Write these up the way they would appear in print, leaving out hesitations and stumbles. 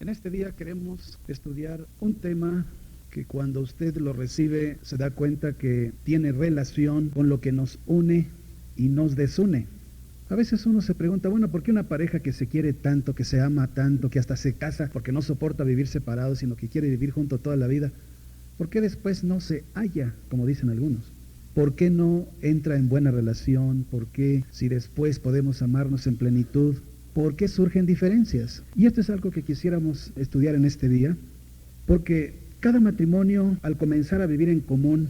En este día queremos estudiar un tema que cuando usted lo recibe se da cuenta que tiene relación con lo que nos une y nos desune. A veces uno se pregunta, bueno, ¿por qué una pareja que se quiere tanto, que se ama tanto, que hasta se casa porque no soporta vivir separados, sino que quiere vivir juntos toda la vida, ¿por qué después no se halla, como dicen algunos? ¿Por qué no entra en buena relación? ¿Por qué, si después podemos amarnos en plenitud, por qué surgen diferencias? Y esto es algo que quisiéramos estudiar en este día, porque cada matrimonio, al comenzar a vivir en común,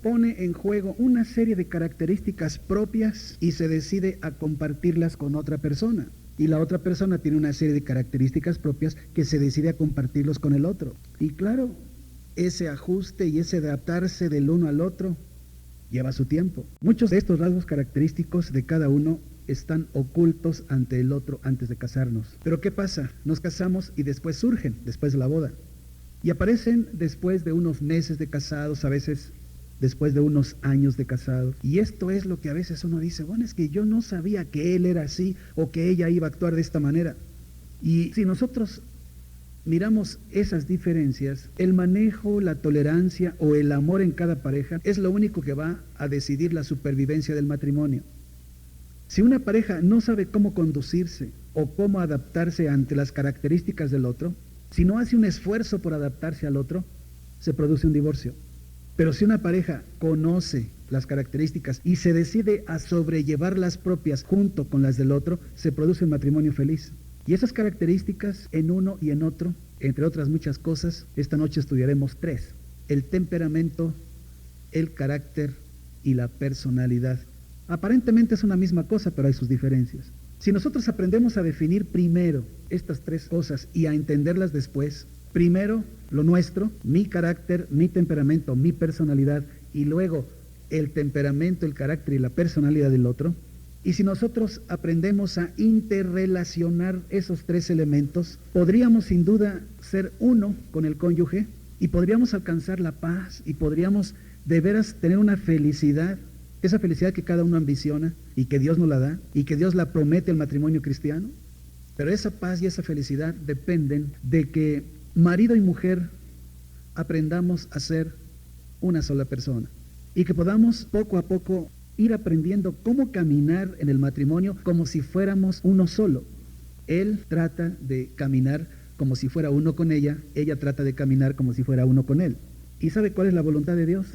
pone en juego una serie de características propias y se decide a compartirlas con otra persona. Y la otra persona tiene una serie de características propias que se decide a compartirlos con el otro. Y claro, ese ajuste y ese adaptarse del uno al otro lleva su tiempo. Muchos de estos rasgos característicos de cada uno están ocultos ante el otro antes de casarnos. Pero ¿qué pasa? Nos casamos y después surgen, después de la boda. Y aparecen después de unos meses de casados, a veces después de unos años de casados. Y esto es lo que a veces uno dice, bueno, es que yo no sabía que él era así o que ella iba a actuar de esta manera. Y si nosotros miramos esas diferencias, el manejo, la tolerancia o el amor en cada pareja es lo único que va a decidir la supervivencia del matrimonio. Si una pareja no sabe cómo conducirse o cómo adaptarse ante las características del otro, si no hace un esfuerzo por adaptarse al otro, se produce un divorcio. Pero si una pareja conoce las características y se decide a sobrellevar las propias junto con las del otro, se produce un matrimonio feliz. Y esas características en uno y en otro, entre otras muchas cosas, esta noche estudiaremos 3. El temperamento, el carácter y la personalidad. Aparentemente es una misma cosa, pero hay sus diferencias. Si nosotros aprendemos a definir primero estas 3 cosas y a entenderlas después, primero lo nuestro, mi carácter, mi temperamento, mi personalidad, y luego el temperamento, el carácter y la personalidad del otro. Y si nosotros aprendemos a interrelacionar esos 3 elementos, podríamos sin duda ser uno con el cónyuge y podríamos alcanzar la paz y podríamos de veras tener una felicidad, esa felicidad que cada uno ambiciona y que Dios nos la da y que Dios la promete al matrimonio cristiano. Pero esa paz y esa felicidad dependen de que marido y mujer aprendamos a ser una sola persona y que podamos poco a poco ir aprendiendo cómo caminar en el matrimonio como si fuéramos uno solo. Él trata de caminar como si fuera uno con ella trata de caminar como si fuera uno con él. ¿Y sabe cuál es la voluntad de Dios?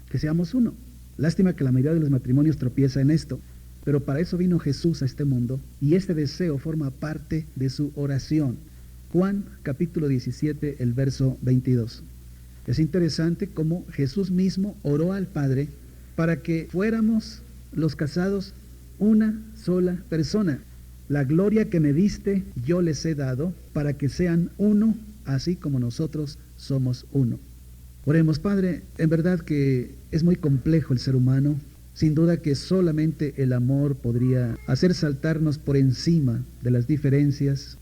Que seamos uno. Lástima que la mayoría de los matrimonios tropieza en esto, pero para eso vino Jesús a este mundo y este deseo forma parte de su oración. Juan capítulo 17, el verso 22. Es interesante cómo Jesús mismo oró al Padre para que fuéramos los casados una sola persona. La gloria que me diste yo les he dado para que sean uno, así como nosotros somos uno. Oremos, Padre, en verdad que es muy complejo el ser humano. Sin duda que solamente el amor podría hacer saltarnos por encima de las diferencias.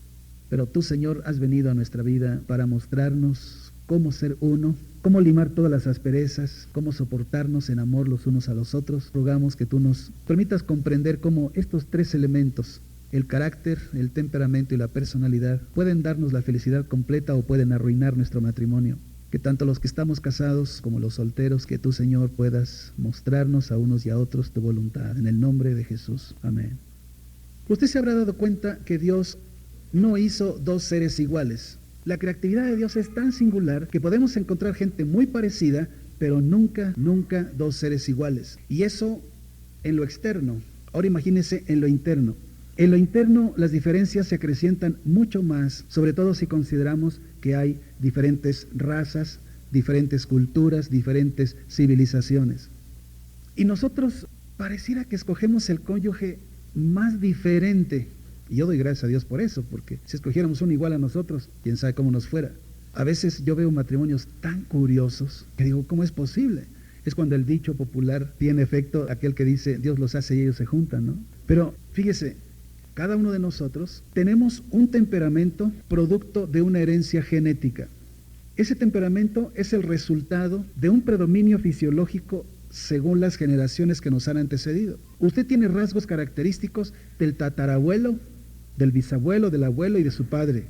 Pero tú, Señor, has venido a nuestra vida para mostrarnos cómo ser uno, cómo limar todas las asperezas, cómo soportarnos en amor los unos a los otros. Rogamos que tú nos permitas comprender cómo estos 3 elementos, el carácter, el temperamento y la personalidad, pueden darnos la felicidad completa o pueden arruinar nuestro matrimonio. Que tanto los que estamos casados como los solteros, que tú, Señor, puedas mostrarnos a unos y a otros tu voluntad. En el nombre de Jesús. Amén. Usted se habrá dado cuenta que Dios no hizo 2 seres iguales. La creatividad de Dios es tan singular que podemos encontrar gente muy parecida, pero nunca 2 seres iguales. Y eso en lo externo. Ahora imagínese en lo interno. En lo interno las diferencias se acrecientan mucho más, sobre todo si consideramos que hay diferentes razas, diferentes culturas, diferentes civilizaciones. Y nosotros pareciera que escogemos el cónyuge más diferente. Y yo doy gracias a Dios por eso, porque si escogiéramos uno igual a nosotros, quién sabe cómo nos fuera. A veces yo veo matrimonios tan curiosos que digo, ¿cómo es posible? Es cuando el dicho popular tiene efecto, aquel que dice, Dios los hace y ellos se juntan, ¿no? Pero fíjese, cada uno de nosotros tenemos un temperamento producto de una herencia genética. Ese temperamento es el resultado de un predominio fisiológico según las generaciones que nos han antecedido. Usted tiene rasgos característicos del tatarabuelo, del bisabuelo, del abuelo y de su padre.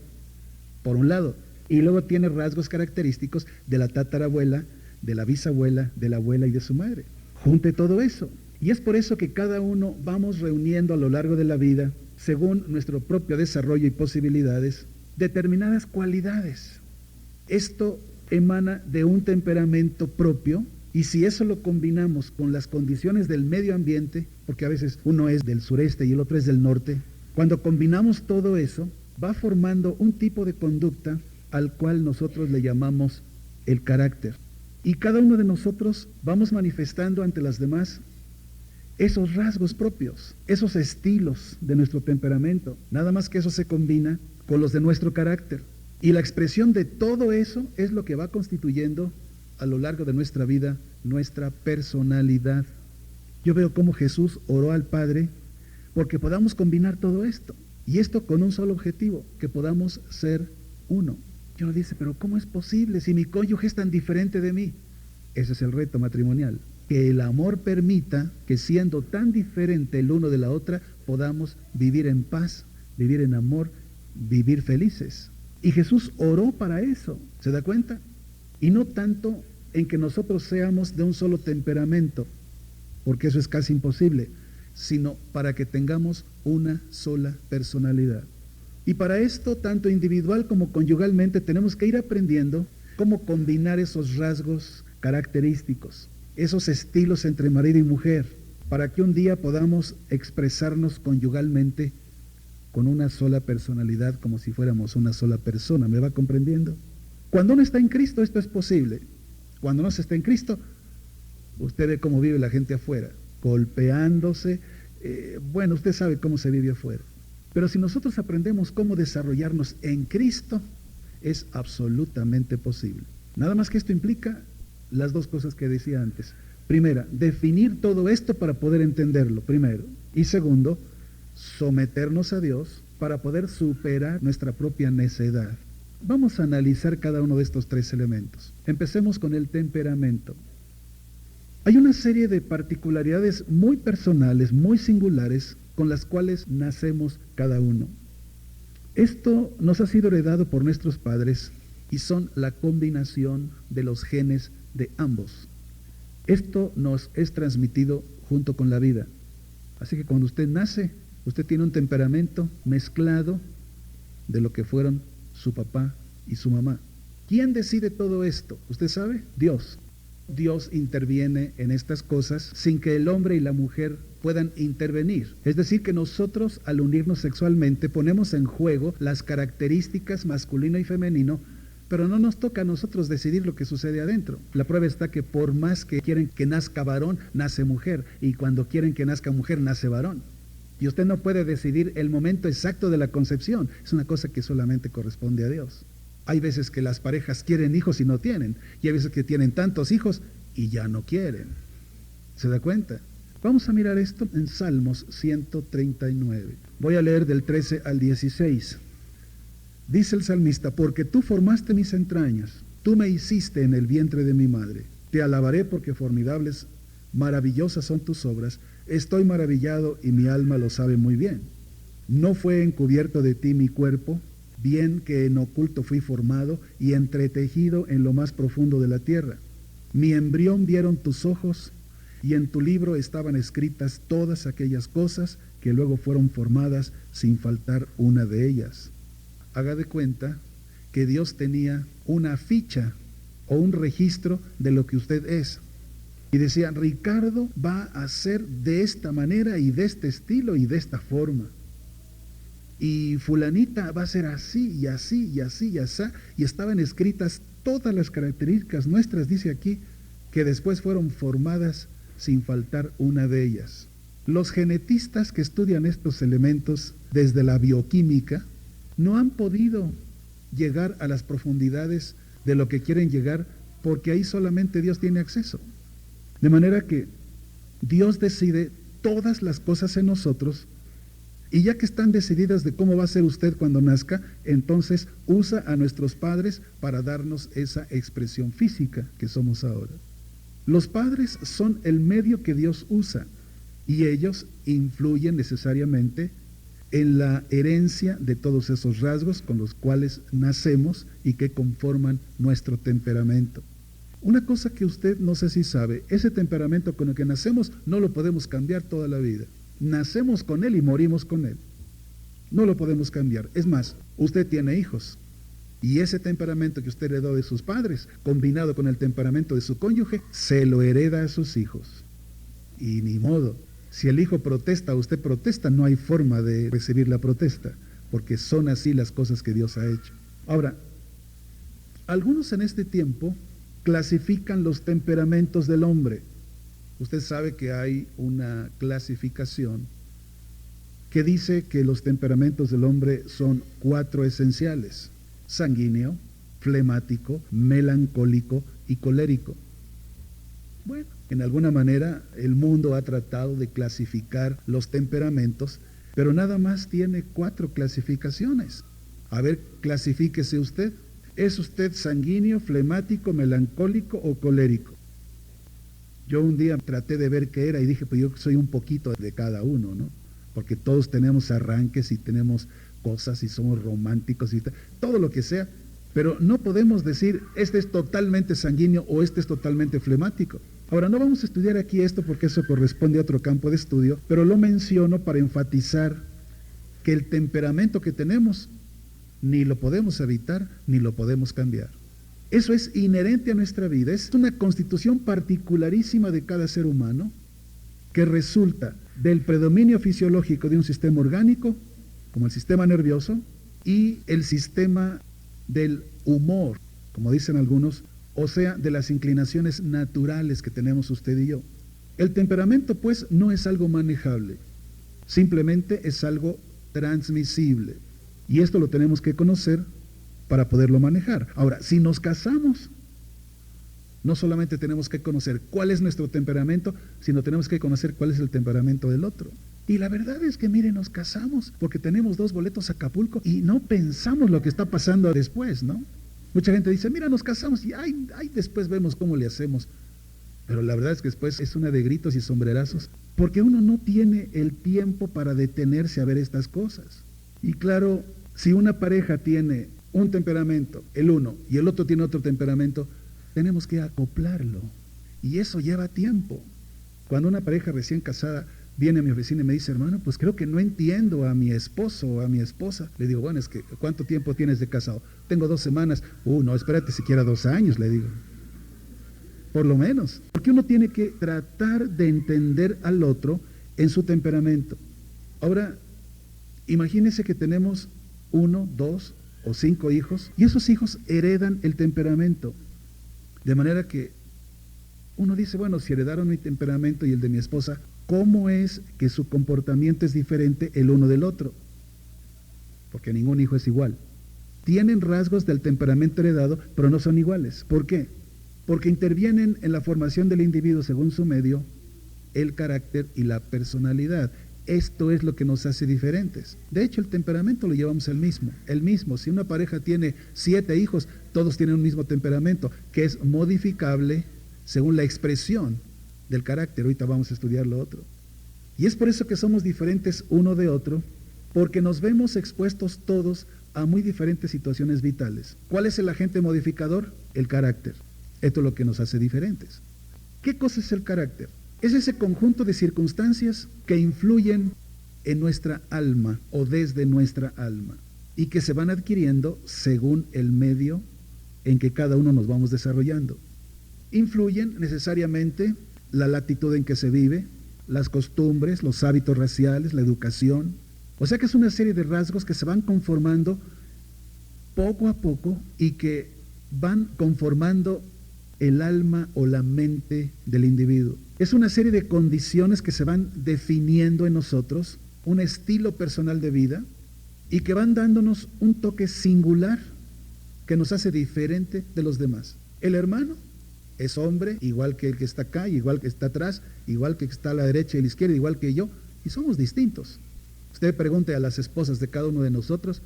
por un lado, y luego tiene rasgos característicos de la tatarabuela, de la bisabuela, de la abuela y de su madre. Junte todo eso. Y es por eso que cada uno vamos reuniendo a lo largo de la vida, según nuestro propio desarrollo y posibilidades, determinadas cualidades. Esto emana de un temperamento propio, y si eso lo combinamos con las condiciones del medio ambiente, porque a veces uno es del sureste y el otro es del norte, cuando combinamos todo eso, va formando un tipo de conducta al cual nosotros le llamamos el carácter. Y cada uno de nosotros vamos manifestando ante las demás esos rasgos propios, esos estilos de nuestro temperamento. Nada más que eso se combina con los de nuestro carácter. Y la expresión de todo eso es lo que va constituyendo a lo largo de nuestra vida nuestra personalidad. Yo veo cómo Jesús oró al Padre porque podamos combinar todo esto. Y esto con un solo objetivo, que podamos ser uno. Y uno dice, pero ¿cómo es posible si mi cónyuge es tan diferente de mí? Ese es el reto matrimonial. Que el amor permita que siendo tan diferente el uno de la otra, podamos vivir en paz, vivir en amor, vivir felices. Y Jesús oró para eso, ¿se da cuenta? Y no tanto en que nosotros seamos de un solo temperamento, porque eso es casi imposible, sino para que tengamos una sola personalidad. Y para esto, tanto individual como conyugalmente, tenemos que ir aprendiendo cómo combinar esos rasgos característicos, esos estilos entre marido y mujer, para que un día podamos expresarnos conyugalmente con una sola personalidad, como si fuéramos una sola persona. ¿Me va comprendiendo? Cuando uno está en Cristo, esto es posible. Cuando no se está en Cristo, usted ve cómo vive la gente afuera, golpeándose. Bueno, usted sabe cómo se vive afuera. Pero si nosotros aprendemos cómo desarrollarnos en Cristo, es absolutamente posible. Nada más que esto implica las dos cosas que decía antes. Primera, definir todo esto para poder entenderlo, primero. Y segundo, someternos a Dios para poder superar nuestra propia necedad. Vamos a analizar cada uno de estos tres elementos. Empecemos con el temperamento. Hay una serie de particularidades muy personales, muy singulares, con las cuales nacemos cada uno. Esto nos ha sido heredado por nuestros padres y son la combinación de los genes de ambos. Esto nos es transmitido junto con la vida. Así que cuando usted nace, usted tiene un temperamento mezclado de lo que fueron su papá y su mamá. ¿Quién decide todo esto? ¿Usted sabe? Dios. Dios interviene en estas cosas sin que el hombre y la mujer puedan intervenir. Es decir, que nosotros al unirnos sexualmente ponemos en juego las características masculino y femenino, pero no nos toca a nosotros decidir lo que sucede adentro. La prueba está que por más que quieren que nazca varón, nace mujer, y cuando quieren que nazca mujer, nace varón. Y usted no puede decidir el momento exacto de la concepción. Es una cosa que solamente corresponde a Dios. Hay veces que las parejas quieren hijos y no tienen, y hay veces que tienen tantos hijos y ya no quieren. ¿Se da cuenta? Vamos a mirar esto en Salmos 139. Voy a leer del 13 al 16. Dice el salmista, porque tú formaste mis entrañas, tú me hiciste en el vientre de mi madre. Te alabaré porque formidables, maravillosas son tus obras. Estoy maravillado y mi alma lo sabe muy bien. No fue encubierto de ti mi cuerpo, bien que en oculto fui formado y entretejido en lo más profundo de la tierra. Mi embrión vieron tus ojos, y en tu libro estaban escritas todas aquellas cosas que luego fueron formadas sin faltar una de ellas. Haga de cuenta que Dios tenía una ficha o un registro de lo que usted es. Y decía, Ricardo va a ser de esta manera y de este estilo y de esta forma. Y fulanita va a ser así y así y así y así. Y estaban escritas todas las características nuestras, dice aquí, que después fueron formadas sin faltar una de ellas. Los genetistas que estudian estos elementos desde la bioquímica no han podido llegar a las profundidades de lo que quieren llegar porque ahí solamente Dios tiene acceso. De manera que Dios decide todas las cosas en nosotros y ya que están decididas de cómo va a ser usted cuando nazca, entonces usa a nuestros padres para darnos esa expresión física que somos ahora. Los padres son el medio que Dios usa y ellos influyen necesariamente en la herencia de todos esos rasgos con los cuales nacemos y que conforman nuestro temperamento. Una cosa que usted no sé si sabe, ese temperamento con el que nacemos no lo podemos cambiar toda la vida. Nacemos con él y morimos con él. No lo podemos cambiar. Es más, usted tiene hijos y ese temperamento que usted heredó de sus padres, combinado con el temperamento de su cónyuge, se lo hereda a sus hijos. Y ni modo. Si el hijo protesta o usted protesta, no hay forma de recibir la protesta, porque son así las cosas que Dios ha hecho. Ahora, algunos en este tiempo clasifican los temperamentos del hombre. Usted sabe que hay una clasificación que dice que los temperamentos del hombre son 4 esenciales: sanguíneo, flemático, melancólico y colérico. Bueno, en alguna manera el mundo ha tratado de clasificar los temperamentos, pero nada más tiene 4 clasificaciones. A ver, clasifíquese usted. ¿Es usted sanguíneo, flemático, melancólico o colérico? Yo un día traté de ver qué era y dije, pues yo soy un poquito de cada uno, ¿no? Porque todos tenemos arranques y tenemos cosas y somos románticos y todo lo que sea, pero no podemos decir, este es totalmente sanguíneo o este es totalmente flemático. Ahora, no vamos a estudiar aquí esto porque eso corresponde a otro campo de estudio, pero lo menciono para enfatizar que el temperamento que tenemos ni lo podemos evitar ni lo podemos cambiar. Eso es inherente a nuestra vida, es una constitución particularísima de cada ser humano que resulta del predominio fisiológico de un sistema orgánico, como el sistema nervioso, y el sistema del humor, como dicen algunos, o sea, de las inclinaciones naturales que tenemos usted y yo. El temperamento, pues, no es algo manejable, simplemente es algo transmisible. Y esto lo tenemos que conocer para poderlo manejar. Ahora, si nos casamos, no solamente tenemos que conocer cuál es nuestro temperamento, sino tenemos que conocer cuál es el temperamento del otro. Y la verdad es que, mire, nos casamos porque tenemos 2 boletos a Acapulco y no pensamos lo que está pasando después, ¿no? Mucha gente dice, mira, nos casamos y ay, después vemos cómo le hacemos. Pero la verdad es que después es una de gritos y sombrerazos, porque uno no tiene el tiempo para detenerse a ver estas cosas. Y claro, si una pareja tiene un temperamento, el uno, y el otro tiene otro temperamento, tenemos que acoplarlo. Y eso lleva tiempo. Cuando una pareja recién casada viene a mi oficina y me dice, hermano, pues creo que no entiendo a mi esposo o a mi esposa. Le digo, bueno, es que ¿cuánto tiempo tienes de casado? Tengo 2 semanas. No, espérate siquiera 2 años, le digo. Por lo menos. Porque uno tiene que tratar de entender al otro en su temperamento. Ahora, imagínese que tenemos 1, 2 o 5 hijos y esos hijos heredan el temperamento. De manera que uno dice, bueno, si heredaron mi temperamento y el de mi esposa, ¿cómo es que su comportamiento es diferente el uno del otro? Porque ningún hijo es igual. Tienen rasgos del temperamento heredado, pero no son iguales. ¿Por qué? Porque intervienen en la formación del individuo según su medio, el carácter y la personalidad. Esto es lo que nos hace diferentes. De hecho, el temperamento lo llevamos el mismo. Si una pareja tiene 7 hijos, todos tienen un mismo temperamento, que es modificable según la expresión del carácter. Ahorita vamos a estudiar lo otro. Y es por eso que somos diferentes uno de otro, porque nos vemos expuestos todos a muy diferentes situaciones vitales. ¿Cuál es el agente modificador? El carácter. Esto es lo que nos hace diferentes. ¿Qué cosa es el carácter? Es ese conjunto de circunstancias que influyen en nuestra alma o desde nuestra alma y que se van adquiriendo según el medio en que cada uno nos vamos desarrollando. Influyen necesariamente la latitud en que se vive, las costumbres, los hábitos raciales, la educación. O sea que es una serie de rasgos que se van conformando poco a poco y que van conformando el alma o la mente del individuo. Es una serie de condiciones que se van definiendo en nosotros, un estilo personal de vida y que van dándonos un toque singular que nos hace diferente de los demás. El hermano es hombre, igual que el que está acá, igual que está atrás, igual que está a la derecha y a la izquierda, igual que yo, y somos distintos. Usted pregunte a las esposas de cada uno de nosotros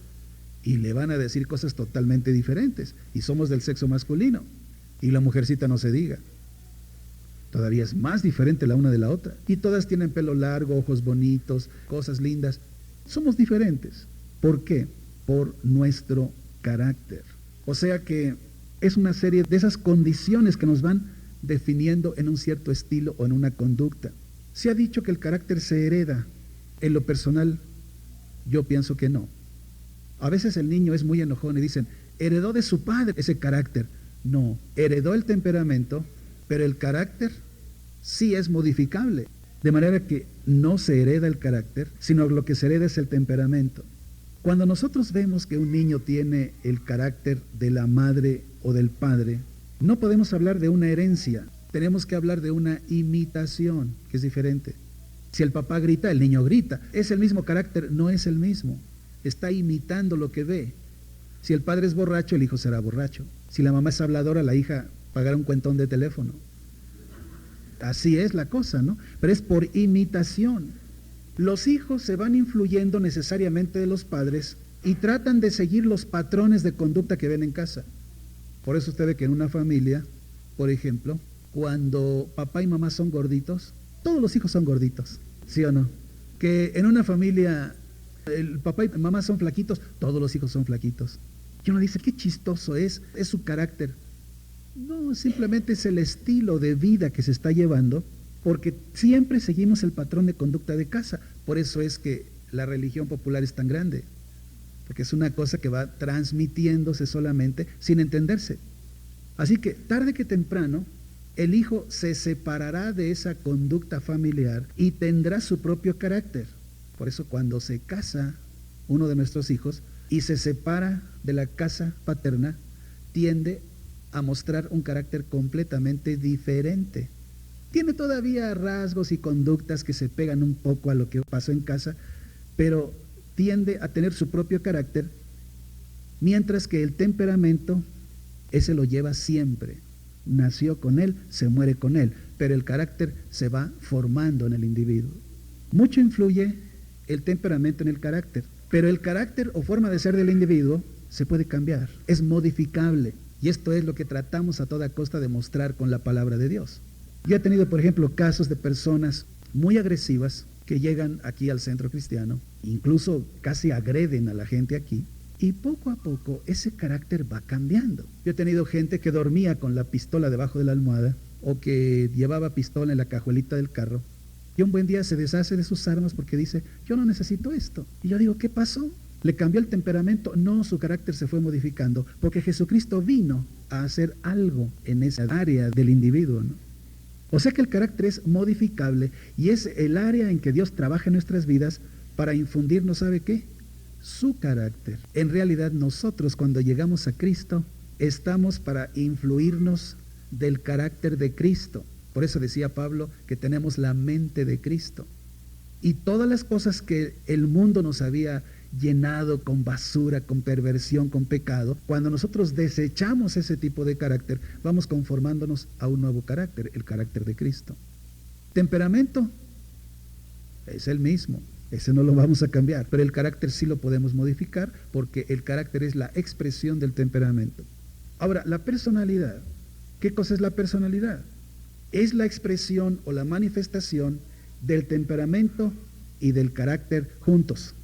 y le van a decir cosas totalmente diferentes, y somos del sexo masculino, y la mujercita no se diga. Todavía es más diferente la una de la otra, y todas tienen pelo largo, ojos bonitos, cosas lindas, Somos diferentes. ¿Por qué? Por nuestro carácter. O sea que es una serie de esas condiciones que nos van definiendo en un cierto estilo o en una conducta. Se ha dicho que el carácter se hereda. En lo personal, yo pienso que no. A veces el niño es muy enojón y dicen, heredó de su padre ese carácter. No, heredó el temperamento, pero el carácter sí es modificable. De manera que no se hereda el carácter, sino lo que se hereda es el temperamento. Cuando nosotros vemos que un niño tiene el carácter de la madre o del padre, no podemos hablar de una herencia, tenemos que hablar de una imitación, que es diferente. Si el papá grita, el niño grita. Es el mismo carácter, no es el mismo. Está imitando lo que ve. Si el padre es borracho, el hijo será borracho. Si la mamá es habladora, la hija pagará un cuentón de teléfono. Así es la cosa, ¿no? Pero es por imitación. Los hijos se van influyendo necesariamente de los padres y tratan de seguir los patrones de conducta que ven en casa. Por eso usted ve que en una familia, por ejemplo, cuando papá y mamá son gorditos, todos los hijos son gorditos, ¿sí o no? Que en una familia el papá y mamá son flaquitos, todos los hijos son flaquitos. Y uno dice, qué chistoso es su carácter. No, simplemente es el estilo de vida que se está llevando, porque siempre seguimos el patrón de conducta de casa. Por eso es que la religión popular es tan grande, porque es una cosa que va transmitiéndose solamente sin entenderse. Así que tarde que temprano, el hijo se separará de esa conducta familiar y tendrá su propio carácter. Por eso cuando se casa uno de nuestros hijos y se separa de la casa paterna, tiende a mostrar un carácter completamente diferente. Tiene todavía rasgos y conductas que se pegan un poco a lo que pasó en casa, pero tiende a tener su propio carácter, mientras que el temperamento, ese lo lleva siempre. Nació con él, se muere con él, pero el carácter se va formando en el individuo. Mucho influye el temperamento en el carácter, pero el carácter o forma de ser del individuo se puede cambiar, es modificable, y esto es lo que tratamos a toda costa de mostrar con la palabra de Dios. Yo he tenido, por ejemplo, casos de personas muy agresivas que llegan aquí al centro cristiano, incluso casi agreden a la gente aquí, y poco a poco ese carácter va cambiando. Yo he tenido gente que dormía con la pistola debajo de la almohada o que llevaba pistola en la cajuelita del carro y un buen día se deshace de sus armas porque dice, yo no necesito esto. Y yo digo, ¿qué pasó? ¿Le cambió el temperamento? No, su carácter se fue modificando porque Jesucristo vino a hacer algo en esa área del individuo, ¿no? O sea que el carácter es modificable y es el área en que Dios trabaja en nuestras vidas para infundirnos, ¿sabe qué? Su carácter. En realidad nosotros cuando llegamos a Cristo estamos para influirnos del carácter de Cristo. Por eso decía Pablo que tenemos la mente de Cristo. Y todas las cosas que el mundo nos había llenado con basura, con perversión, con pecado, cuando nosotros desechamos ese tipo de carácter, vamos conformándonos a un nuevo carácter, el carácter de Cristo. Temperamento es el mismo. Ese no lo vamos a cambiar, pero el carácter sí lo podemos modificar porque el carácter es la expresión del temperamento. Ahora, la personalidad. ¿Qué cosa es la personalidad? Es la expresión o la manifestación del temperamento y del carácter juntos.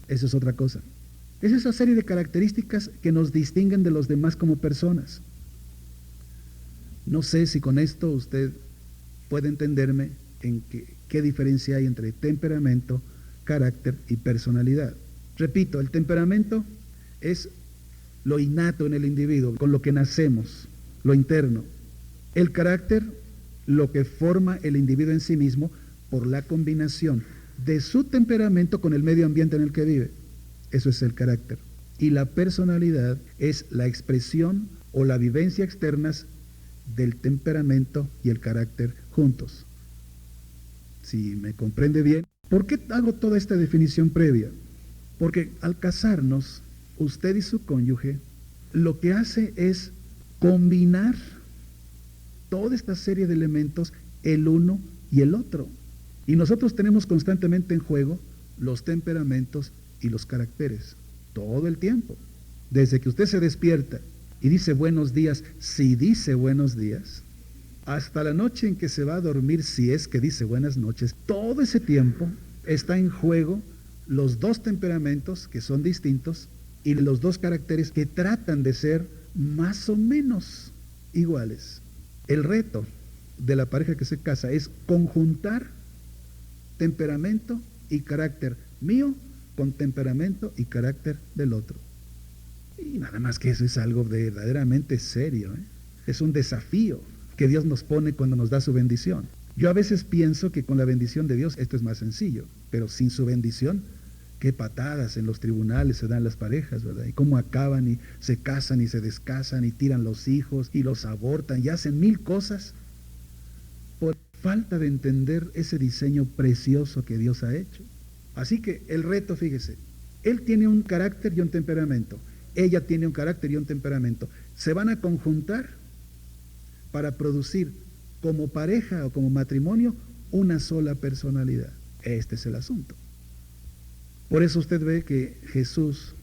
Eso es otra cosa. Es esa serie de características que nos distinguen de los demás como personas. No sé si con esto usted puede entenderme en qué diferencia hay entre temperamento, carácter y personalidad. Repito, el temperamento es lo innato en el individuo, con lo que nacemos, lo interno. El carácter, lo que forma el individuo en sí mismo por la combinación de su temperamento con el medio ambiente en el que vive. Eso es el carácter. Y la personalidad es la expresión o la vivencia externas del temperamento y el carácter juntos. Si me comprende bien. ¿Por qué hago toda esta definición previa? Porque al casarnos, usted y su cónyuge, lo que hace es combinar toda esta serie de elementos, el uno y el otro. Y nosotros tenemos constantemente en juego los temperamentos y los caracteres, todo el tiempo. Desde que usted se despierta y dice buenos días, si dice buenos días, hasta la noche en que se va a dormir, si es que dice buenas noches, todo ese tiempo está en juego los dos temperamentos que son distintos y los dos caracteres que tratan de ser más o menos iguales. El reto de la pareja que se casa es conjuntar temperamento y carácter mío con temperamento y carácter del otro. Y nada más que eso es algo verdaderamente serio, ¿eh? Es un desafío que Dios nos pone cuando nos da su bendición. Yo a veces pienso que con la bendición de Dios esto es más sencillo, pero sin su bendición, qué patadas en los tribunales se dan las parejas, ¿verdad? Y cómo acaban y se casan y se descasan y tiran los hijos y los abortan y hacen mil cosas por falta de entender ese diseño precioso que Dios ha hecho. Así que el reto, fíjese, él tiene un carácter y un temperamento, ella tiene un carácter y un temperamento. Se van a conjuntar para producir como pareja o como matrimonio una sola personalidad. Este es el asunto. Por eso usted ve que Jesús,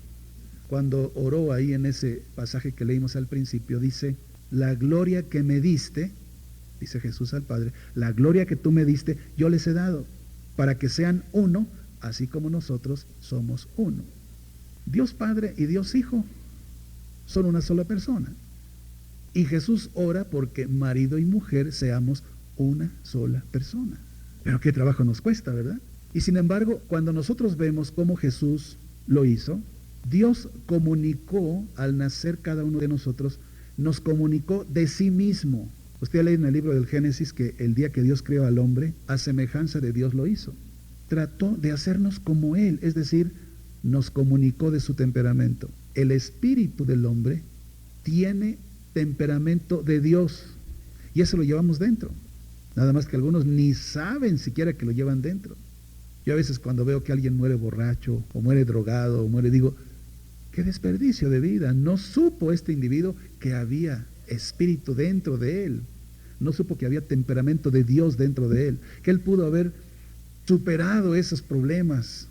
cuando oró ahí en ese pasaje que leímos al principio, dice, la gloria que me diste, dice Jesús al Padre, la gloria que tú me diste, yo les he dado, para que sean uno, así como nosotros somos uno. Dios Padre y Dios Hijo son una sola persona. Y Jesús ora porque marido y mujer seamos una sola persona. Pero qué trabajo nos cuesta, ¿verdad? Y sin embargo, cuando nosotros vemos cómo Jesús lo hizo, Dios comunicó al nacer cada uno de nosotros, nos comunicó de sí mismo. Usted lee en el libro del Génesis que el día que Dios creó al hombre, a semejanza de Dios lo hizo. Trató de hacernos como Él, es decir, nos comunicó de su temperamento. El espíritu del hombre tiene temperamento de Dios y eso lo llevamos dentro. Nada más que algunos ni saben siquiera que lo llevan dentro. Yo a veces cuando veo que alguien muere borracho o muere drogado o muere, digo, qué desperdicio de vida. No supo este individuo que había espíritu dentro de él. No supo que había temperamento de Dios dentro de él, que él pudo haber superado esos problemas,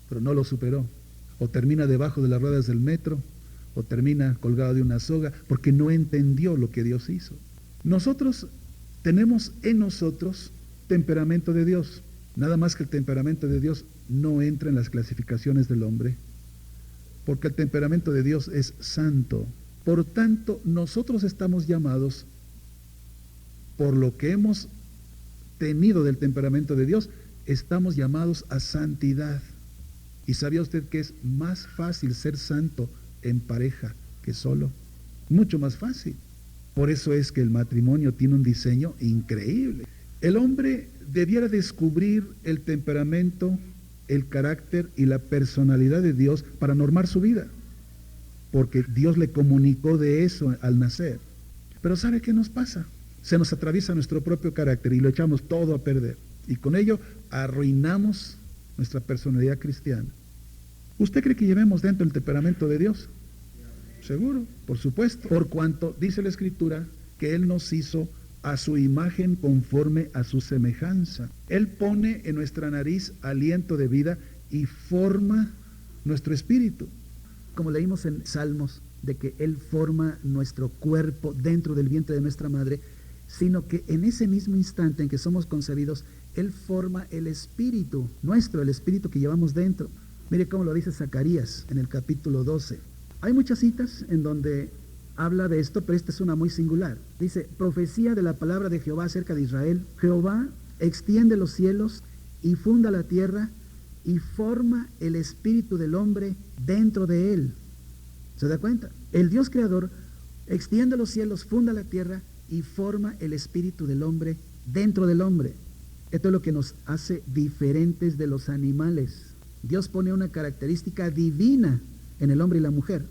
pero no lo superó. O termina debajo de las ruedas del metro, o termina colgado de una soga, porque no entendió lo que Dios hizo. Nosotros tenemos en nosotros temperamento de Dios, nada más que el temperamento de Dios no entra en las clasificaciones del hombre, porque el temperamento de Dios es santo. Por tanto, nosotros estamos llamados, por lo que hemos tenido del temperamento de Dios, estamos llamados a santidad. ¿Y sabía usted que es más fácil ser santo en pareja que solo? Mucho más fácil. Por eso es que el matrimonio tiene un diseño increíble. El hombre debiera descubrir el temperamento, el carácter y la personalidad de Dios para normar su vida, porque Dios le comunicó de eso al nacer. Pero ¿sabe qué nos pasa? Se nos atraviesa nuestro propio carácter y lo echamos todo a perder, y con ello arruinamos nuestra personalidad cristiana. ¿Usted cree que llevemos dentro el temperamento de Dios? Seguro, por supuesto, por cuanto dice la Escritura que Él nos hizo a su imagen conforme a su semejanza. Él pone en nuestra nariz aliento de vida y forma nuestro espíritu. Como leímos en Salmos, de que Él forma nuestro cuerpo dentro del vientre de nuestra madre, sino que en ese mismo instante en que somos concebidos, Él forma el espíritu nuestro, el espíritu que llevamos dentro. Mire cómo lo dice Zacarías en el capítulo 12. Hay muchas citas en donde habla de esto, pero esta es una muy singular. Dice, profecía de la palabra de Jehová acerca de Israel. Jehová extiende los cielos y funda la tierra y forma el espíritu del hombre dentro de él. ¿Se da cuenta? El Dios creador extiende los cielos, funda la tierra y forma el espíritu del hombre dentro del hombre. Esto es lo que nos hace diferentes de los animales. Dios pone una característica divina en el hombre y la mujer.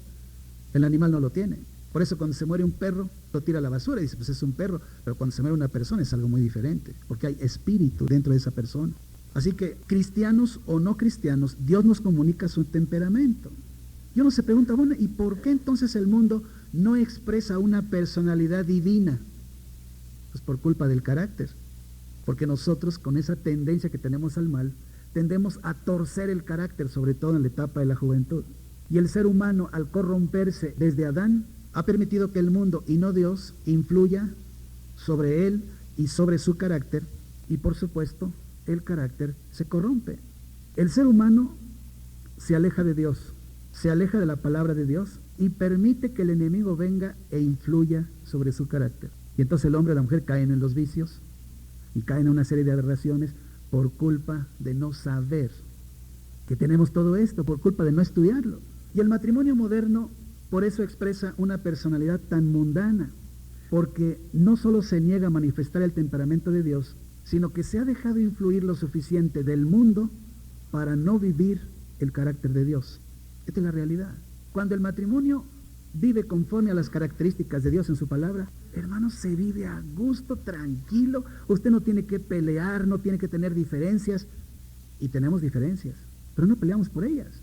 El animal no lo tiene. Por eso cuando se muere un perro, lo tira a la basura y dice, pues es un perro. Pero cuando se muere una persona es algo muy diferente, porque hay espíritu dentro de esa persona. Así que, cristianos o no cristianos, Dios nos comunica su temperamento. Y uno se pregunta, bueno, ¿y por qué entonces el mundo no expresa una personalidad divina? Pues por culpa del carácter. Porque nosotros, con esa tendencia que tenemos al mal, tendemos a torcer el carácter, sobre todo en la etapa de la juventud. Y el ser humano, al corromperse desde Adán, ha permitido que el mundo y no Dios influya sobre él y sobre su carácter, y por supuesto el carácter se corrompe. El ser humano se aleja de Dios, se aleja de la palabra de Dios y permite que el enemigo venga e influya sobre su carácter. Y entonces el hombre y la mujer caen en los vicios y caen en una serie de aberraciones por culpa de no saber que tenemos todo esto, por culpa de no estudiarlo. Y el matrimonio moderno por eso expresa una personalidad tan mundana, porque no solo se niega a manifestar el temperamento de Dios, sino que se ha dejado influir lo suficiente del mundo para no vivir el carácter de Dios. Esta es la realidad. Cuando el matrimonio vive conforme a las características de Dios en su palabra, hermanos, se vive a gusto, tranquilo. Usted no tiene que pelear, no tiene que tener diferencias. Y tenemos diferencias, pero no peleamos por ellas,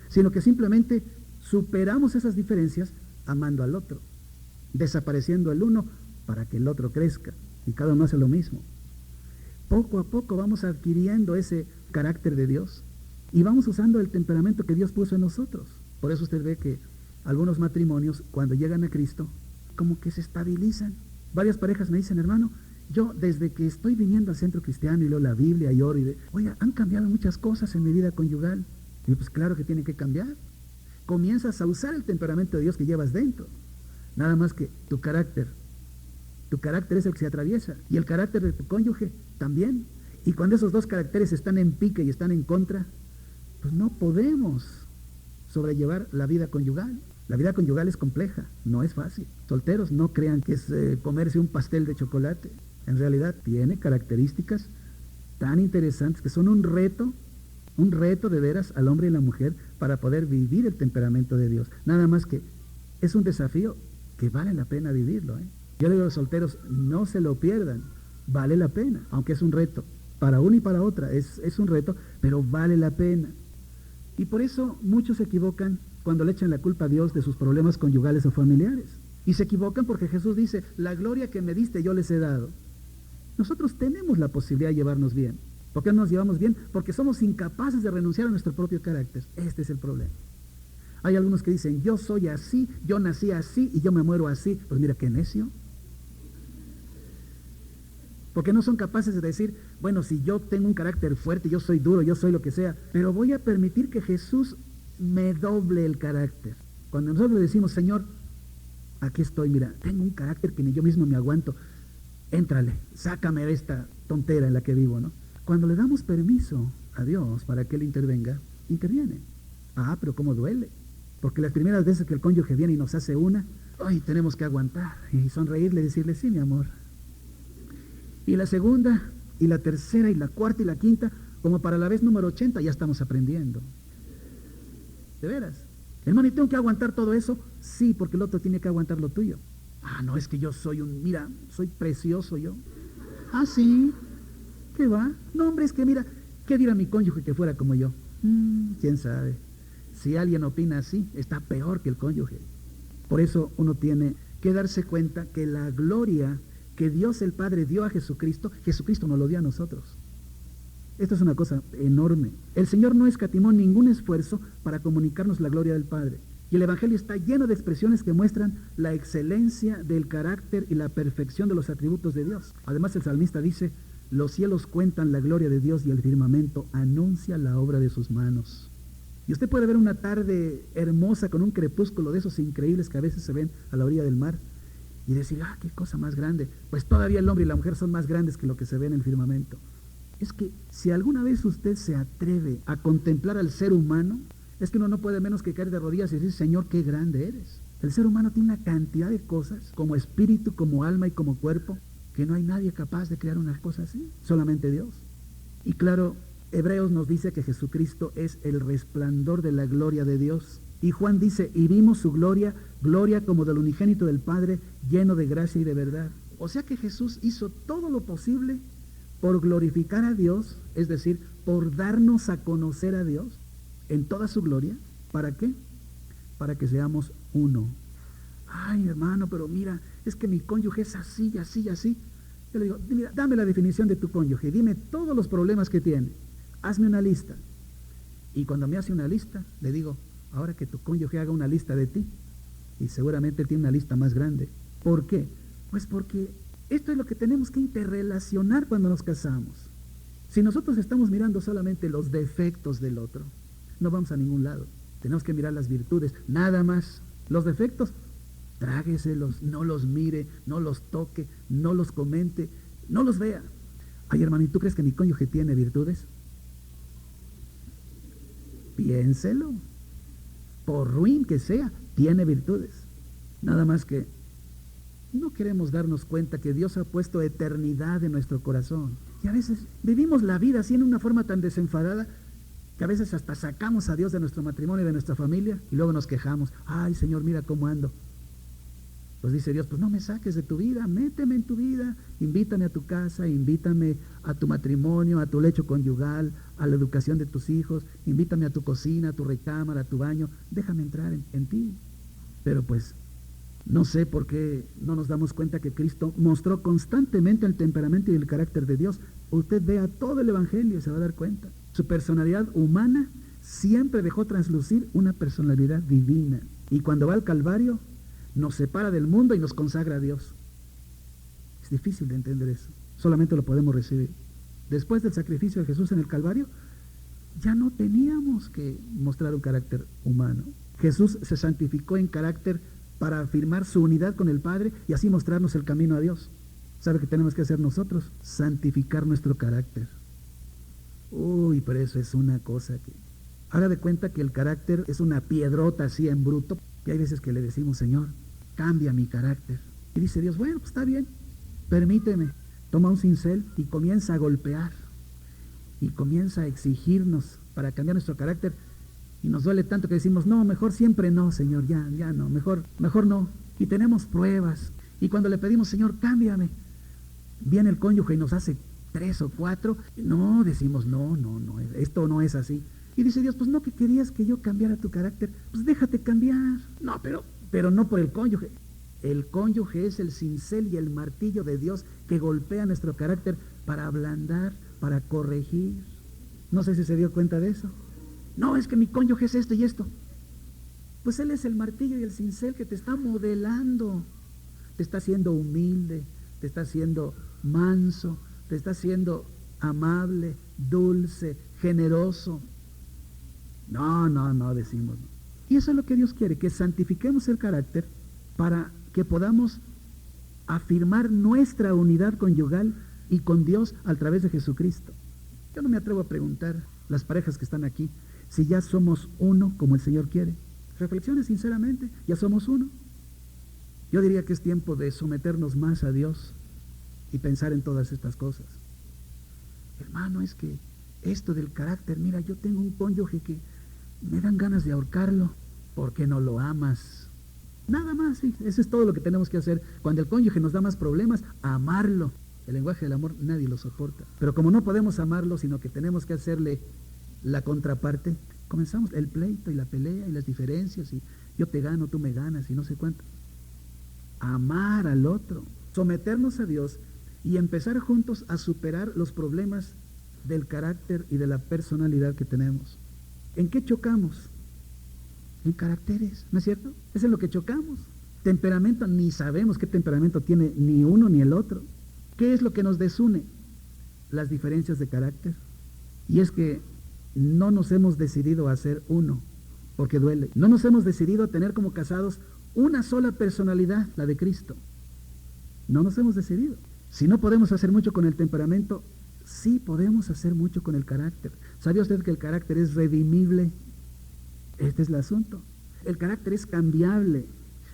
sino que simplemente superamos esas diferencias amando al otro, desapareciendo el uno para que el otro crezca, y cada uno hace lo mismo. Poco a poco vamos adquiriendo ese carácter de Dios y vamos usando el temperamento que Dios puso en nosotros. Por eso usted ve que algunos matrimonios, cuando llegan a Cristo, como que se estabilizan. Varias parejas me dicen, hermano, yo desde que estoy viniendo al centro cristiano y leo la Biblia y oro y oiga, han cambiado muchas cosas en mi vida conyugal. Y pues claro que tiene que cambiar. Comienzas a usar el temperamento de Dios que llevas dentro. Nada más que tu carácter es el que se atraviesa, y el carácter de tu cónyuge también. Y cuando esos dos caracteres están en pique y están en contra, pues no podemos sobrellevar la vida conyugal. La vida conyugal es compleja, no es fácil. Solteros, no crean que es comerse un pastel de chocolate. En realidad tiene características tan interesantes que son un reto de veras al hombre y la mujer para poder vivir el temperamento de Dios. Nada más que es un desafío que vale la pena vivirlo. Yo le digo a los solteros, no se lo pierdan, vale la pena, aunque es un reto. Para una y para otra es un reto, pero vale la pena. Y por eso muchos se equivocan cuando le echan la culpa a Dios de sus problemas conyugales o familiares. Y se equivocan porque Jesús dice, la gloria que me diste yo les he dado. Nosotros tenemos la posibilidad de llevarnos bien. ¿Por qué no nos llevamos bien? Porque somos incapaces de renunciar a nuestro propio carácter. Este es el problema. Hay algunos que dicen, yo soy así, yo nací así y yo me muero así. Pues mira, qué necio. Porque no son capaces de decir, bueno, si yo tengo un carácter fuerte, yo soy duro, yo soy lo que sea, pero voy a permitir que Jesús me doble el carácter. Cuando nosotros le decimos, Señor, aquí estoy, mira, tengo un carácter que ni yo mismo me aguanto, éntrale, sácame de esta tontera en la que vivo, ¿no? Cuando le damos permiso a Dios para que Él intervenga, interviene. Ah, pero cómo duele. Porque las primeras veces que el cónyuge viene y nos hace una, ay, tenemos que aguantar y sonreírle y decirle, sí, mi amor. Y la segunda, y la tercera, y la cuarta, y la quinta, como para la vez número 80, ya estamos aprendiendo. ¿De veras? Hermano, ¿y tengo que aguantar todo eso? Sí, porque el otro tiene que aguantar lo tuyo. Ah, no, es que yo soy mira, soy precioso yo. Ah, sí. ¿Qué va? No, hombre, es que mira, ¿qué dirá mi cónyuge que fuera como yo? ¿Quién sabe? Si alguien opina así, está peor que el cónyuge. Por eso uno tiene que darse cuenta que la gloria que Dios el Padre dio a Jesucristo, Jesucristo nos lo dio a nosotros. Esto es una cosa enorme. El Señor no escatimó ningún esfuerzo para comunicarnos la gloria del Padre. Y el Evangelio está lleno de expresiones que muestran la excelencia del carácter y la perfección de los atributos de Dios. Además, el salmista dice, los cielos cuentan la gloria de Dios y el firmamento anuncia la obra de sus manos. Y usted puede ver una tarde hermosa con un crepúsculo de esos increíbles que a veces se ven a la orilla del mar y decir, ah, qué cosa más grande. Pues todavía el hombre y la mujer son más grandes que lo que se ve en el firmamento. Es que si alguna vez usted se atreve a contemplar al ser humano, es que uno no puede menos que caer de rodillas y decir, Señor, qué grande eres. El ser humano tiene una cantidad de cosas, como espíritu, como alma y como cuerpo, que no hay nadie capaz de crear una cosa así, solamente Dios. Y claro, Hebreos nos dice que Jesucristo es el resplandor de la gloria de Dios. Y Juan dice, y vimos su gloria, gloria como del unigénito del Padre, lleno de gracia y de verdad. O sea que Jesús hizo todo lo posible por glorificar a Dios, es decir, por darnos a conocer a Dios en toda su gloria. ¿Para qué? Para que seamos uno. Ay, hermano, pero mira, es que mi cónyuge es así, así, así. Yo le digo, mira, dame la definición de tu cónyuge, dime todos los problemas que tiene, hazme una lista. Y cuando me hace una lista, le digo, ahora que tu cónyuge haga una lista de ti, y seguramente tiene una lista más grande. ¿Por qué? Pues porque esto es lo que tenemos que interrelacionar cuando nos casamos. Si nosotros estamos mirando solamente los defectos del otro, no vamos a ningún lado. Tenemos que mirar las virtudes, nada más. Los defectos, trágueselos, no los mire, no los toque, no los comente, no los vea. Ay, hermano, ¿y tú crees que mi cónyuge tiene virtudes? Piénselo. Por ruin que sea, tiene virtudes. Nada más que no queremos darnos cuenta que Dios ha puesto eternidad en nuestro corazón. Y a veces vivimos la vida así en una forma tan desenfadada que a veces hasta sacamos a Dios de nuestro matrimonio y de nuestra familia y luego nos quejamos. Ay, Señor, mira cómo ando. Pues dice Dios, pues no me saques de tu vida, méteme en tu vida, invítame a tu casa, invítame a tu matrimonio, a tu lecho conyugal, a la educación de tus hijos, invítame a tu cocina, a tu recámara, a tu baño, déjame entrar en ti. Pero pues no sé por qué no nos damos cuenta que Cristo mostró constantemente el temperamento y el carácter de Dios. Usted vea todo el Evangelio y se va a dar cuenta. Su personalidad humana siempre dejó traslucir una personalidad divina. Y cuando va al Calvario, nos separa del mundo y nos consagra a Dios. Es difícil de entender eso. Solamente lo podemos recibir. Después del sacrificio de Jesús en el Calvario, ya no teníamos que mostrar un carácter humano. Jesús se santificó en carácter para afirmar su unidad con el Padre y así mostrarnos el camino a Dios. ¿Sabe qué tenemos que hacer nosotros? Santificar nuestro carácter. Uy, pero eso es una cosa que... Haga de cuenta que el carácter es una piedrota así en bruto. Y hay veces que le decimos, Señor, cambia mi carácter. Y dice Dios, bueno, pues está bien, permíteme. Toma un cincel y comienza a golpear. Y comienza a exigirnos para cambiar nuestro carácter. Y nos duele tanto que decimos, no, mejor siempre no, Señor, ya no, mejor no. Y tenemos pruebas. Y cuando le pedimos, Señor, cámbiame, viene el cónyuge y nos hace 3 o 4. No, decimos, no, esto no es así. Y dice Dios, pues no que querías que yo cambiara tu carácter, pues déjate cambiar. No, pero no por el cónyuge. El cónyuge es el cincel y el martillo de Dios que golpea nuestro carácter para ablandar, para corregir. No sé si se dio cuenta de eso. No, es que mi cónyuge es esto y esto. Pues él es el martillo y el cincel que te está modelando. Te está haciendo humilde, te está haciendo manso, te está haciendo amable, dulce, generoso. No, decimos. Y eso es lo que Dios quiere, que santifiquemos el carácter para que podamos afirmar nuestra unidad conyugal y con Dios a través de Jesucristo. Yo no me atrevo a preguntar, las parejas que están aquí, si ya somos uno como el Señor quiere. Reflexione sinceramente, ya somos uno. Yo diría que es tiempo de someternos más a Dios y pensar en todas estas cosas. Hermano, es que esto del carácter, mira, yo tengo un cónyuge que me dan ganas de ahorcarlo. ¿Por qué no lo amas? Nada más, sí, eso es todo lo que tenemos que hacer. Cuando el cónyuge nos da más problemas, amarlo. El lenguaje del amor nadie lo soporta. Pero como no podemos amarlo, sino que tenemos que hacerle la contraparte, comenzamos el pleito y la pelea y las diferencias y yo te gano, tú me ganas y no sé cuánto. Amar al otro, someternos a Dios y empezar juntos a superar los problemas del carácter y de la personalidad que tenemos. ¿En qué chocamos? En caracteres, ¿no es cierto? Es en lo que chocamos. Temperamento, ni sabemos qué temperamento tiene ni uno ni el otro. ¿Qué es lo que nos desune? Las diferencias de carácter. Y es que no nos hemos decidido a ser uno, porque duele. No nos hemos decidido a tener como casados una sola personalidad, la de Cristo. No nos hemos decidido. Si no podemos hacer mucho con el temperamento, sí podemos hacer mucho con el carácter. ¿Sabía usted que el carácter es redimible? Este es el asunto. El carácter es cambiable.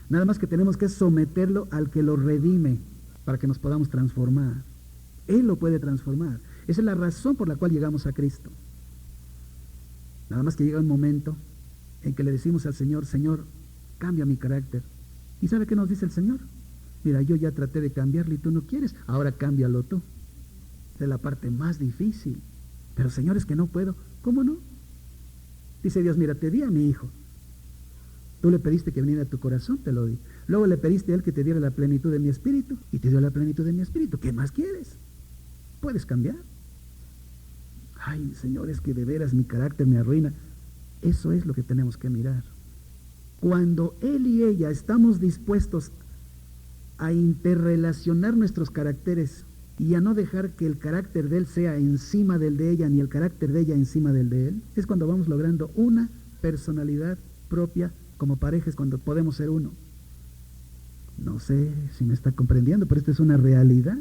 Nada más que tenemos que someterlo al que lo redime para que nos podamos transformar. Él lo puede transformar. Esa es la razón por la cual llegamos a Cristo. Nada más que llega un momento en que le decimos al Señor, Señor, cambia mi carácter. ¿Y sabe qué nos dice el Señor? Mira, yo ya traté de cambiarlo y tú no quieres, ahora cámbialo tú. Es la parte más difícil. Pero Señor, es que no puedo. ¿Cómo no? Dice Dios, mira, te di a mi hijo. Tú le pediste que viniera a tu corazón, te lo di. Luego le pediste a él que te diera la plenitud de mi espíritu y te dio la plenitud de mi espíritu. ¿Qué más quieres? ¿Puedes cambiar? Ay, Señor, es que de veras mi carácter me arruina. Eso es lo que tenemos que mirar. Cuando él y ella estamos dispuestos a interrelacionar nuestros caracteres y a no dejar que el carácter de él sea encima del de ella, ni el carácter de ella encima del de él, es cuando vamos logrando una personalidad propia como pareja, es cuando podemos ser uno. No sé si me está comprendiendo, pero esta es una realidad.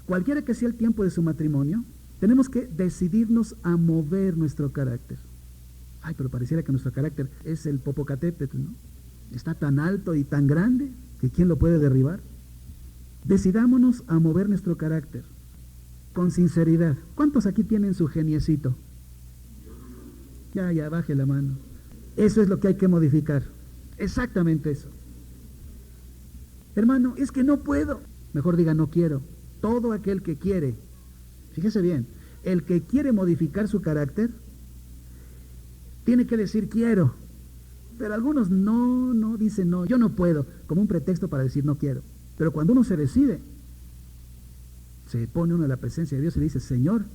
Cualquiera que sea el tiempo de su matrimonio, tenemos que decidirnos a mover nuestro carácter. Ay, pero pareciera que nuestro carácter es el Popocatépetl, ¿no? Está tan alto y tan grande que ¿quién lo puede derribar? Decidámonos a mover nuestro carácter con sinceridad. ¿Cuántos aquí tienen su geniecito? Ya, baje la mano. Eso es lo que hay que modificar. Exactamente eso. Hermano, es que no puedo. Mejor diga no quiero. Todo aquel que quiere, fíjese bien, el que quiere modificar su carácter, tiene que decir quiero. Pero algunos no dicen no, yo no puedo, como un pretexto para decir no quiero. Pero cuando uno se decide, se pone uno en la presencia de Dios y le dice, Señor,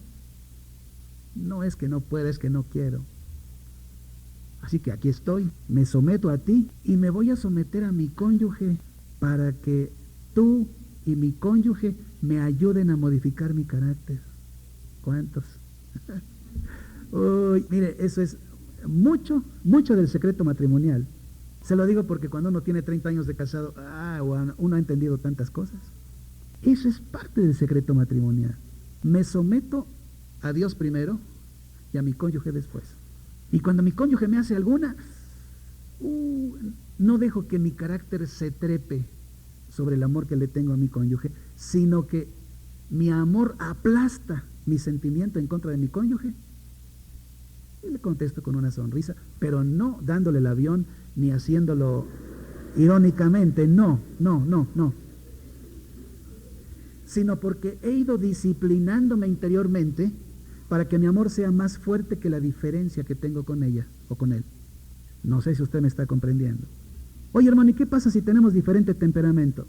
no es que no pueda, es que no quiero. Así que aquí estoy, me someto a ti y me voy a someter a mi cónyuge para que tú y mi cónyuge me ayuden a modificar mi carácter. ¿Cuántos? Uy, mire, eso es mucho del secreto matrimonial. Se lo digo porque cuando uno tiene 30 años de casado, uno ha entendido tantas cosas. Eso es parte del secreto matrimonial. Me someto a Dios primero y a mi cónyuge después. Y cuando mi cónyuge me hace alguna, no dejo que mi carácter se trepe sobre el amor que le tengo a mi cónyuge, sino que mi amor aplasta mi sentimiento en contra de mi cónyuge. Y le contesto con una sonrisa, pero no dándole el avión ni haciéndolo irónicamente, no. Sino porque he ido disciplinándome interiormente para que mi amor sea más fuerte que la diferencia que tengo con ella o con él. No sé si usted me está comprendiendo. Oye, hermano, ¿y qué pasa si tenemos diferente temperamento?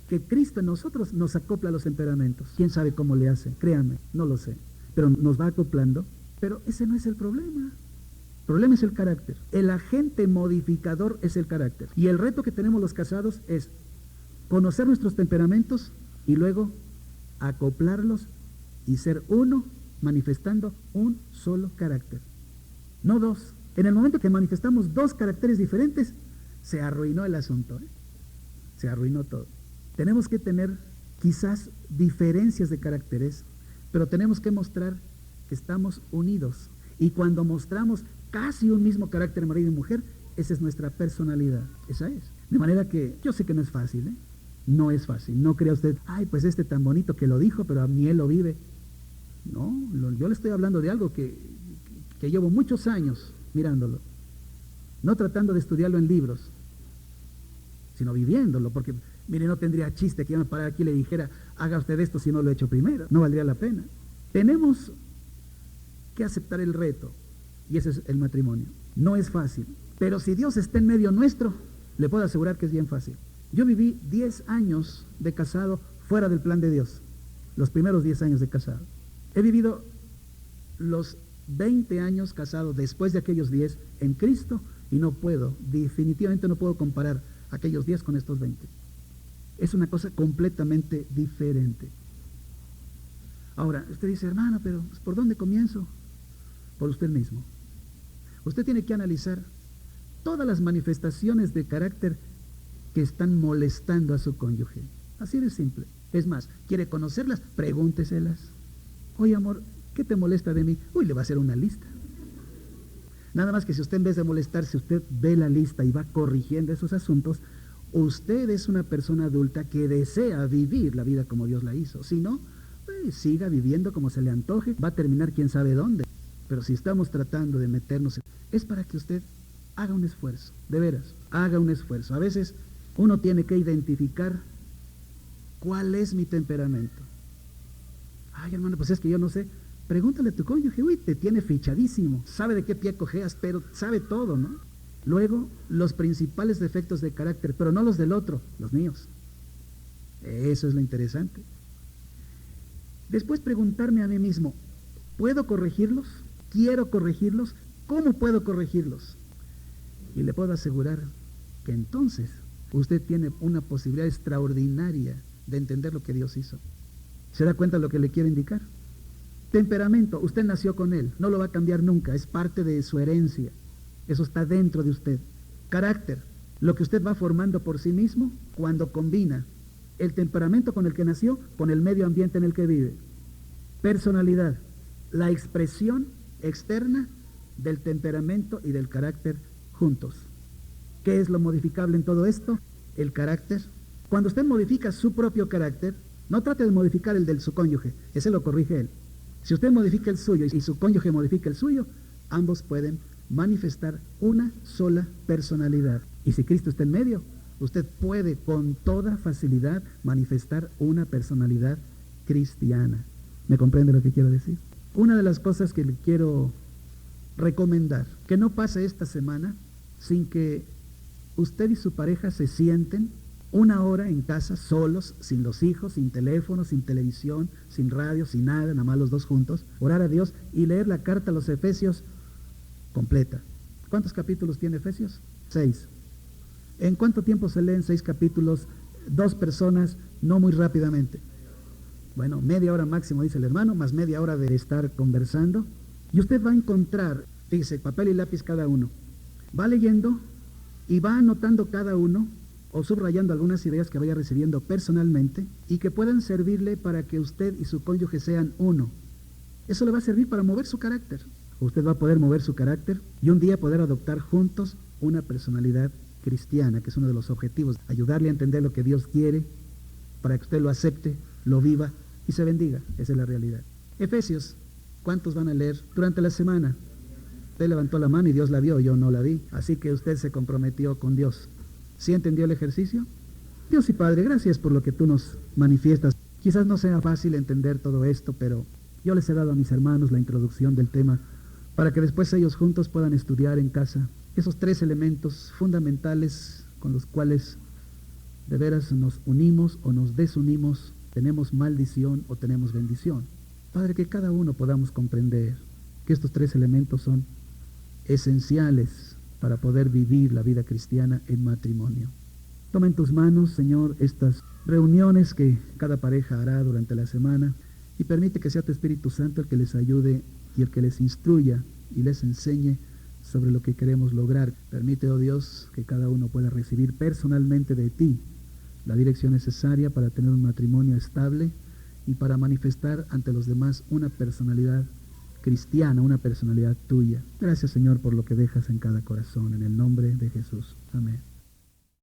Que Cristo en nosotros nos acopla a los temperamentos. ¿Quién sabe cómo le hace? Créanme, no lo sé. Pero nos va acoplando. Pero ese no es el problema. El problema es el carácter. El agente modificador es el carácter. Y el reto que tenemos los casados es conocer nuestros temperamentos y luego acoplarlos y ser uno, manifestando un solo carácter. No dos. En el momento que manifestamos dos caracteres diferentes, se arruinó el asunto, se arruinó todo. Tenemos que tener quizás diferencias de caracteres, pero tenemos que mostrar que estamos unidos. Y cuando mostramos casi un mismo carácter marido y mujer, esa es nuestra personalidad, esa es. De manera que yo sé que no es fácil, no es fácil. No crea usted, pues tan bonito que lo dijo, pero a mí él lo vive. No, yo le estoy hablando de algo que llevo muchos años mirándolo. No tratando de estudiarlo en libros, sino viviéndolo, porque, mire, no tendría chiste que yo me parara aquí y le dijera, haga usted esto si no lo he hecho primero, no valdría la pena. Tenemos que aceptar el reto, y ese es el matrimonio. No es fácil, pero si Dios está en medio nuestro, le puedo asegurar que es bien fácil. Yo viví 10 años de casado fuera del plan de Dios, los primeros 10 años de casado. He vivido los 20 años casado después de aquellos 10 en Cristo, y definitivamente no puedo comparar aquellos 10 con estos 20. Es una cosa completamente diferente. Ahora, usted dice, hermano, pero ¿por dónde comienzo? Por usted mismo. Usted tiene que analizar todas las manifestaciones de carácter que están molestando a su cónyuge. Así de simple. Es más, ¿quiere conocerlas? Pregúnteselas. Oye, amor, ¿qué te molesta de mí? Le va a hacer una lista. Nada más que si usted, en vez de molestarse, usted ve la lista y va corrigiendo esos asuntos, usted es una persona adulta que desea vivir la vida como Dios la hizo. Si no, siga viviendo como se le antoje, va a terminar quién sabe dónde. Pero si estamos tratando de meternos, es para que usted haga un esfuerzo, de veras, haga un esfuerzo. A veces uno tiene que identificar cuál es mi temperamento. Hermano, pues es que yo no sé. Pregúntale a tu cónyuge, te tiene fichadísimo, sabe de qué pie cojeas, pero sabe todo, ¿no? Luego, los principales defectos de carácter, pero no los del otro, los míos. Eso es lo interesante. Después preguntarme a mí mismo, ¿puedo corregirlos? ¿Quiero corregirlos? ¿Cómo puedo corregirlos? Y le puedo asegurar que entonces usted tiene una posibilidad extraordinaria de entender lo que Dios hizo. ¿Se da cuenta de lo que le quiero indicar? Temperamento, usted nació con él, no lo va a cambiar nunca, es parte de su herencia, eso está dentro de usted. Carácter, lo que usted va formando por sí mismo cuando combina el temperamento con el que nació con el medio ambiente en el que vive. Personalidad, la expresión externa del temperamento y del carácter juntos. ¿Qué es lo modificable en todo esto? El carácter. Cuando usted modifica su propio carácter, no trate de modificar el de su cónyuge, ese lo corrige él. Si usted modifica el suyo y su cónyuge modifica el suyo, ambos pueden manifestar una sola personalidad. Y si Cristo está en medio, usted puede con toda facilidad manifestar una personalidad cristiana. ¿Me comprende lo que quiero decir? Una de las cosas que le quiero recomendar, que no pase esta semana sin que usted y su pareja se sienten una hora en casa, solos, sin los hijos, sin teléfono, sin televisión, sin radio, sin nada, nada más los dos juntos, orar a Dios y leer la carta a los Efesios completa. ¿Cuántos capítulos tiene Efesios? 6. ¿En cuánto tiempo se leen 6 capítulos? 2 personas, no muy rápidamente. Bueno, media hora máximo, dice el hermano, más media hora de estar conversando. Y usted va a encontrar, fíjese, papel y lápiz cada uno. Va leyendo y va anotando cada uno o subrayando algunas ideas que vaya recibiendo personalmente y que puedan servirle para que usted y su cónyuge sean uno. Eso le va a servir para mover su carácter. Usted va a poder mover su carácter y un día poder adoptar juntos una personalidad cristiana, que es uno de los objetivos, ayudarle a entender lo que Dios quiere para que usted lo acepte, lo viva y se bendiga. Esa es la realidad. Efesios, ¿cuántos van a leer durante la semana? Usted levantó la mano y Dios la vio, yo no la vi, así que usted se comprometió con Dios. ¿Sí entendió el ejercicio? Dios y Padre, gracias por lo que tú nos manifiestas. Quizás no sea fácil entender todo esto, pero yo les he dado a mis hermanos la introducción del tema para que después ellos juntos puedan estudiar en casa esos 3 elementos fundamentales con los cuales de veras nos unimos o nos desunimos, tenemos maldición o tenemos bendición. Padre, que cada uno podamos comprender que estos 3 elementos son esenciales para poder vivir la vida cristiana en matrimonio. Toma en tus manos, Señor, estas reuniones que cada pareja hará durante la semana y permite que sea tu Espíritu Santo el que les ayude y el que les instruya y les enseñe sobre lo que queremos lograr. Permite, oh Dios, que cada uno pueda recibir personalmente de ti la dirección necesaria para tener un matrimonio estable y para manifestar ante los demás una personalidad cristiana, una personalidad tuya. Gracias, Señor, por lo que dejas en cada corazón, en el nombre de Jesús. Amén.